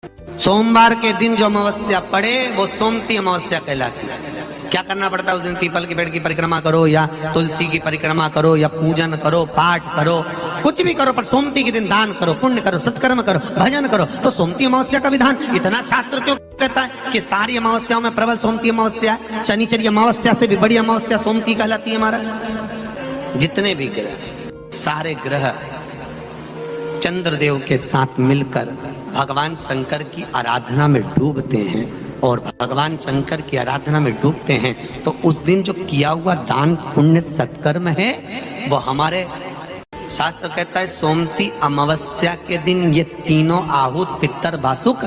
सोमवार के दिन जो अमावस्या पड़े वो सोमती अमावस्या कहलाती है। क्या करना पड़ता है उस दिन? पीपल के पेड़ की परिक्रमा करो या तुलसी की परिक्रमा करो या पूजन करो, पाठ करो, कुछ भी करो, पर सोमती के दिन दान करो, पुण्य करो, सत्कर्म करो, भजन करो। तो सोमती अमावस्या का विधान इतना शास्त्र क्यों कहता है कि सारी अमावस्याओं में प्रबल सोमती अमावस्या है। शनिचरी अमावस्या से भी बड़ी अमावस्या सोमती कहलाती है। हमारा जितने भी ग्रह, सारे ग्रह चंद्रदेव के साथ मिलकर भगवान शंकर की आराधना में डूबते हैं, और भगवान शंकर की आराधना में डूबते हैं तो उस दिन जो किया हुआ दान पुण्य सत्कर्म है वो हमारे शास्त्र कहता है सोमती अमावस्या के दिन ये तीनों आहूत पितर वासुक,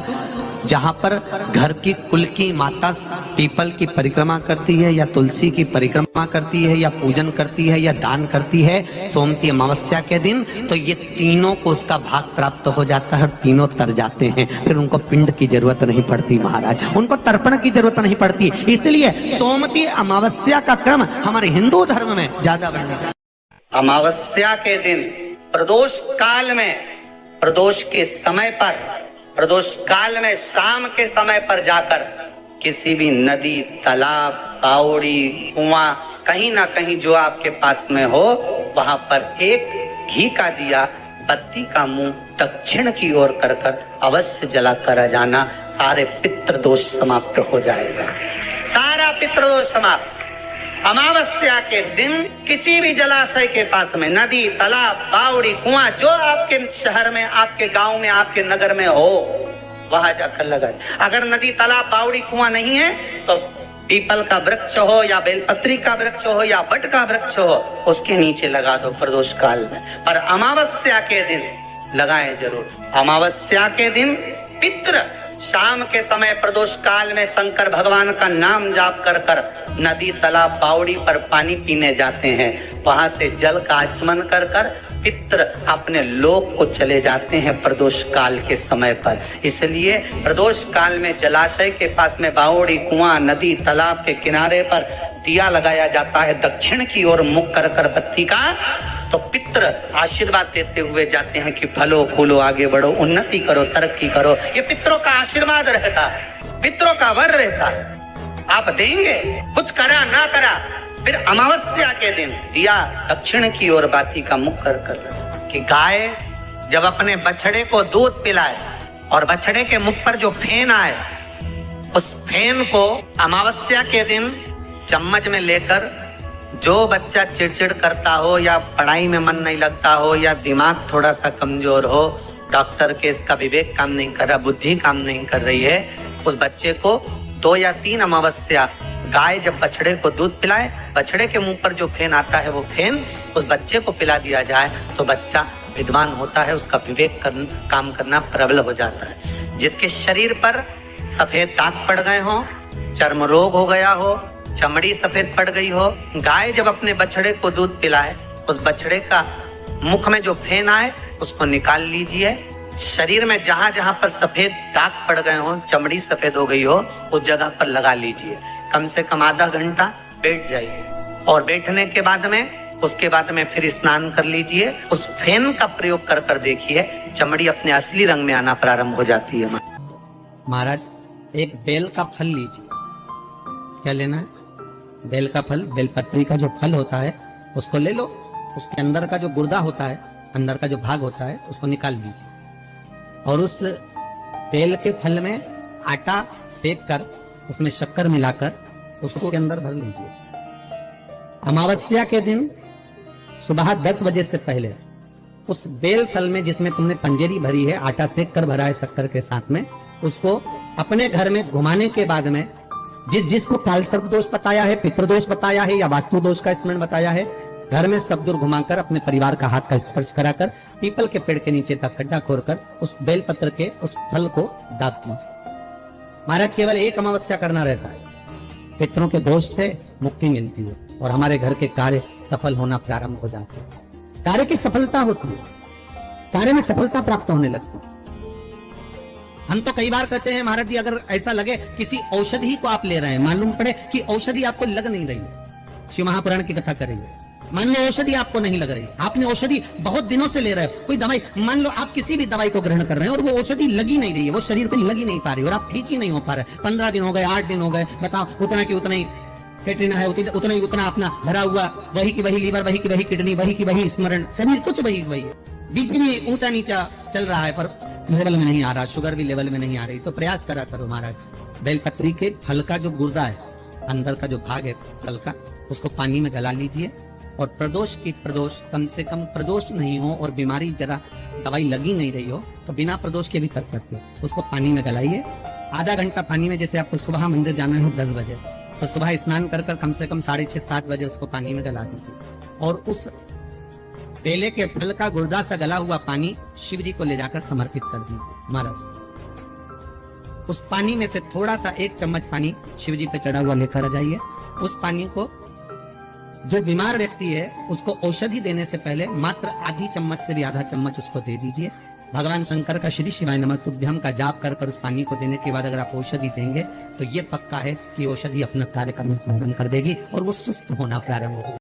जहां पर घर की कुल की माता पीपल की परिक्रमा करती है या तुलसी की परिक्रमा करती है या पूजन करती है या दान करती है सोमती अमावस्या के दिन, तो ये तीनों को उसका भाग प्राप्त हो जाता है, तीनों तर जाते हैं। फिर उनको पिंड की जरूरत नहीं पड़ती महाराज, उनको तर्पण की जरूरत नहीं पड़ती। इसलिए सोमती अमावस्या का क्रम हमारे हिंदू धर्म में ज्यादा बढ़ने। अमावस्या के दिन प्रदोष काल में, प्रदोष के समय पर, प्रदोष काल में शाम के समय पर जाकर किसी भी नदी, तालाब, बावड़ी, कुआं, कहीं ना कहीं जो आपके पास में हो, वहां पर एक घी का दिया, बत्ती का मुंह दक्षिण की ओर कर कर अवश्य जला कर जाना। सारे पितृदोष समाप्त हो जाएगा, सारा पितृदोष समाप्त। अमावस्या के दिन किसी भी जलाशय के पास में, नदी, तालाब, बावड़ी, कुआं, जो आपके शहर में, आपके गांव में, आपके नगर में हो, वहां जाकर लगा। अगर नदी, तालाब, बावड़ी, कुआं नहीं है तो पीपल का वृक्ष हो या बेलपत्री का वृक्ष हो या वट का वृक्ष हो, उसके नीचे लगा दो प्रदोष काल में। पर अमावस्या के दिन लगाएं जरूर। अमावस्या के दिन पितृ शाम के समय प्रदोष काल में शंकर भगवान का नाम जाप कर कर नदी, तालाब, बावड़ी पर पानी पीने जाते हैं। वहां से जल का आचमन कर कर पितृ अपने लोक को चले जाते हैं प्रदोष काल के समय पर। इसलिए प्रदोष काल में जलाशय के पास में, बावड़ी, कुआं, नदी, तालाब के किनारे पर दिया लगाया जाता है दक्षिण की ओर मुख कर कर बत्ती का, तो पितृ आशीर्वाद देते हुए जाते हैं कि फलो फूलो, आगे बढ़ो, उन्नति करो, तरक्की करो। ये पितरों का आशीर्वाद रहता है, पितरों का वर रहता है। आप देंगे, कुछ करा ना करा, फिर अमावस्या के दिन दिया दक्षिण की ओर बाती का मुख कर कर कि गाय जब अपने बछड़े को दूध पिलाए और बछड़े के मुख पर जो फेन आए, उस फेन को अमावस्या के दिन चम्मच में लेकर, जो बच्चा चिड़चिड़ करता हो या पढ़ाई में मन नहीं लगता हो या दिमाग थोड़ा सा कमजोर हो, डॉक्टर के इसका विवेक काम नहीं कर रहा, बुद्धि काम नहीं कर रही है, उस बच्चे को 2 या 3 अमावस्या गाय जब बछड़े को दूध पिलाए, बछड़े के मुंह पर जो फेन आता है वो फेन उस बच्चे को पिला दिया जाए तो बच्चा विद्वान होता है, उसका विवेक काम करना प्रबल हो जाता है। जिसके शरीर पर सफेद दाग पड़ गए हो, चर्म रोग हो गया हो, चमड़ी सफेद पड़ गई हो, गाय जब अपने बछड़े को दूध पिलाए, उस बछड़े का मुख में जो फेन आए उसको निकाल लीजिए। शरीर में जहां जहां पर सफेद दाग पड़ गए हो, चमड़ी सफेद हो गई हो, उस जगह पर लगा लीजिए। कम से कम आधा घंटा बैठ जाइए, और बैठने के बाद में, उसके बाद में फिर स्नान कर लीजिए। उस फेन का प्रयोग कर कर देखिए, चमड़ी अपने असली रंग में आना प्रारंभ हो जाती है। महाराज, एक बेल का फल लीजिए। क्या लेना है? बेल का फल, बेलपत्री का जो फल होता है उसको ले लो। उसके अंदर का जो गुर्दा होता है, अंदर का जो भाग होता है, उसको निकाल लीजिए, और उस बेल के फल में आटा सेक कर उसमें शक्कर मिलाकर उसको के अंदर भर लीजिए। अमावस्या के दिन सुबह 10 बजे से पहले उस बेल फल में, जिसमें तुमने पंजेरी भरी है, आटा सेक कर भरा है शक्कर के साथ में, उसको अपने घर में घुमाने के बाद में, जिसको काल सर्प दोष बताया है, पितृदोष बताया है या वास्तु दोष का स्मरण बताया है, घर में सब दूर घुमाकर अपने परिवार का हाथ का स्पर्श कराकर पीपल के पेड़ के नीचे तक खड्डा खोदकर उस बेल पत्र के उस फल को दाग दीजिए। महाराज, केवल एक अमावस्या करना रहता है, पितरों के दोष से मुक्ति मिलती है और हमारे घर के कार्य सफल होना प्रारंभ हो जाते हैं। कार्य की सफलता होती है, कार्य में सफलता प्राप्त होने लगती है। हम तो कई बार कहते हैं महाराज जी, अगर ऐसा लगे किसी औषधि को आप ले रहे हैं, मालूम पड़े कि औषधि आपको लग नहीं रही है, शिव महापुराण की कथा करेंगे, मान लो औषधि आपको नहीं लग रही, आपने औषधि बहुत दिनों से ले रहे हो, कोई दवाई, मान लो आप किसी भी दवाई को ग्रहण कर रहे हैं और वो औषधि लगी नहीं रही है, वो शरीर पे लगी नहीं पा रही और आप ठीक ही नहीं हो पा रहे, 15 दिन हो गए, 8 दिन हो गए, बताओ उतना की उतना ही कैटरीना है, उतना ही उतना अपना भरा हुआ, वही की वही लीवर, वही की वही किडनी, वही की वही स्मरण, सभी कुछ वही वही, बीपी भी ऊंचा नीचा चल रहा है पर लेवल में नहीं आ रहा, शुगर भी लेवल में नहीं आ रही, तो प्रयास करा करो महाराज, बेलपत्री के फल का जो गुर्दा है, अंदर का जो भाग है फल का, उसको पानी में गला लीजिए और प्रदोष की प्रदोष, कम से कम प्रदोष नहीं हो और बीमारी जरा दवाई लगी नहीं रही हो तो बिना प्रदोष के भी कर सकते हो, उसको पानी में गलाइए, आधा घंटा पानी में, जैसे आपको सुबह मंदिर जाना है 10 बजे, तो सुबह स्नान कर कम से कम 6:30-7 बजे उसको पानी में गला दीजिए और उस बेले के फल का गुर्दा सा गला हुआ पानी शिव जी को ले जाकर समर्पित कर दीजिए महाराज। उस पानी में से थोड़ा सा 1 चम्मच पानी शिव जी पे चढ़ा हुआ लेकर आ जाइए, उस पानी को जो बीमार व्यक्ति है उसको औषधि देने से पहले मात्र आधी चम्मच से भी आधा चम्मच उसको दे दीजिए। भगवान शंकर का श्री शिवाय नमः तुभ्यम का जाप कर उस पानी को देने के बाद अगर आप औषधि देंगे तो ये पक्का है कि औषधि अपना कार्य करना प्रारंभ कर देगी और वो सुस्त होना प्रारंभ होगी।